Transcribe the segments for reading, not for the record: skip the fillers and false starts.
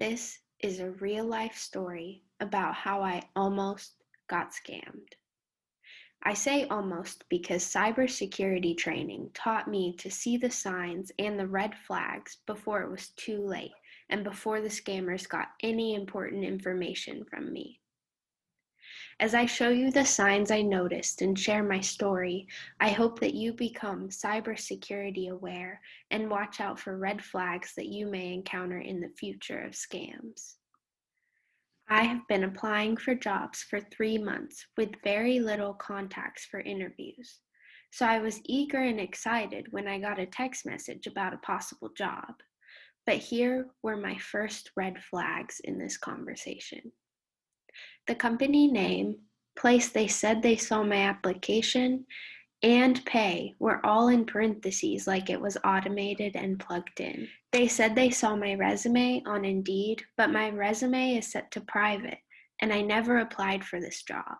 This is a real life story about how I almost got scammed. I say almost because cybersecurity training taught me to see the signs and the red flags before it was too late and before the scammers got any important information from me. As I show you the signs I noticed and share my story, I hope that you become cybersecurity aware and watch out for red flags that you may encounter in the future of scams. I have been applying for jobs for 3 months with very little contacts for interviews. So I was eager and excited when I got a text message about a possible job. But here were my first red flags in this conversation. The company name, place they said they saw my application, and pay were all in parentheses like it was automated and plugged in. They said they saw my resume on Indeed, but my resume is set to private, and I never applied for this job.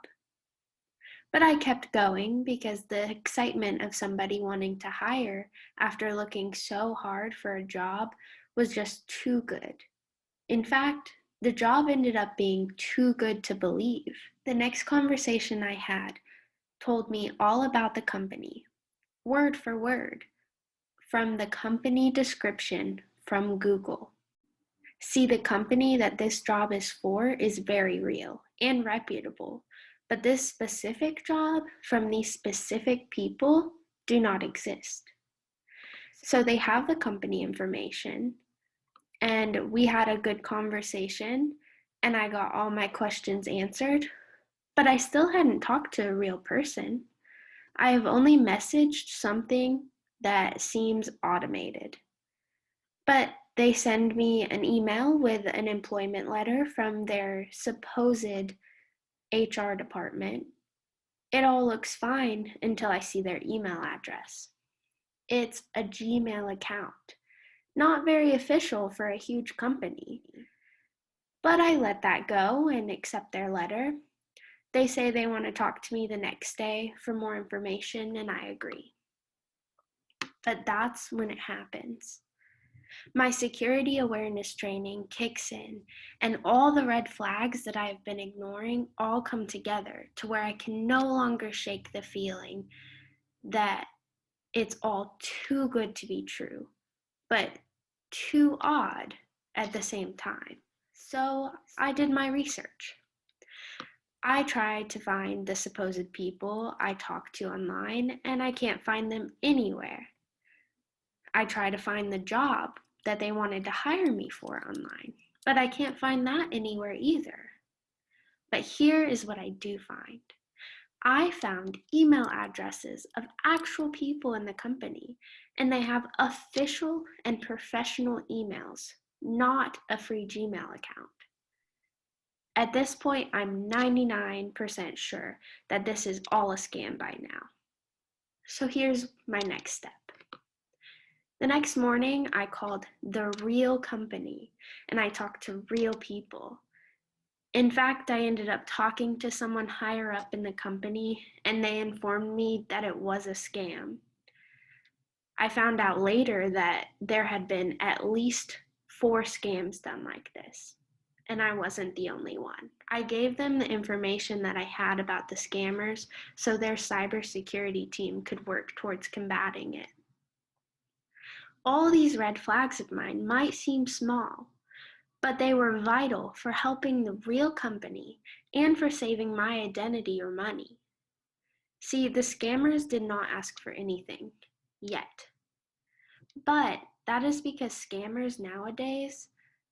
But I kept going because the excitement of somebody wanting to hire after looking so hard for a job was just too good. In fact, the job ended up being too good to believe. The next conversation I had told me all about the company, word for word, from the company description from Google. See, the company that this job is for is very real and reputable, but this specific job from these specific people do not exist. So they have the company information, and we had a good conversation, and I got all my questions answered, but I still hadn't talked to a real person. I have only messaged something that seems automated. But they send me an email with an employment letter from their supposed HR department. It all looks fine until I see their email address. It's a Gmail account. Not very official for a huge company. But I let that go and accept their letter. They say they want to talk to me the next day for more information, and I agree. But that's when it happens. My security awareness training kicks in, and all the red flags that I have been ignoring all come together to where I can no longer shake the feeling that it's all too good to be true, but too odd at the same time. So I did my research. I tried to find the supposed people I talked to online, and I can't find them anywhere. I try to find the job that they wanted to hire me for online, but I can't find that anywhere either. But here is what I do find. I found email addresses of actual people in the company, and they have official and professional emails, not a free Gmail account. At this point, I'm 99% sure that this is all a scam by now. So here's my next step. The next morning, I called the real company and I talked to real people. In fact, I ended up talking to someone higher up in the company, and they informed me that it was a scam. I found out later that there had been at least 4 scams done like this, and I wasn't the only one. I gave them the information that I had about the scammers so their cybersecurity team could work towards combating it. All these red flags of mine might seem small, but they were vital for helping the real company and for saving my identity or money. See, the scammers did not ask for anything, yet. But that is because scammers nowadays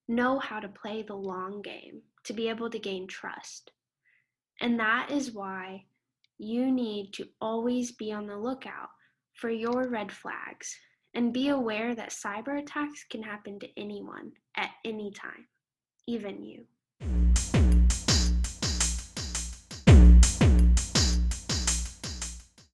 know how to play the long game to be able to gain trust. And that is why you need to always be on the lookout for your red flags and be aware that cyber attacks can happen to anyone at any time, even you.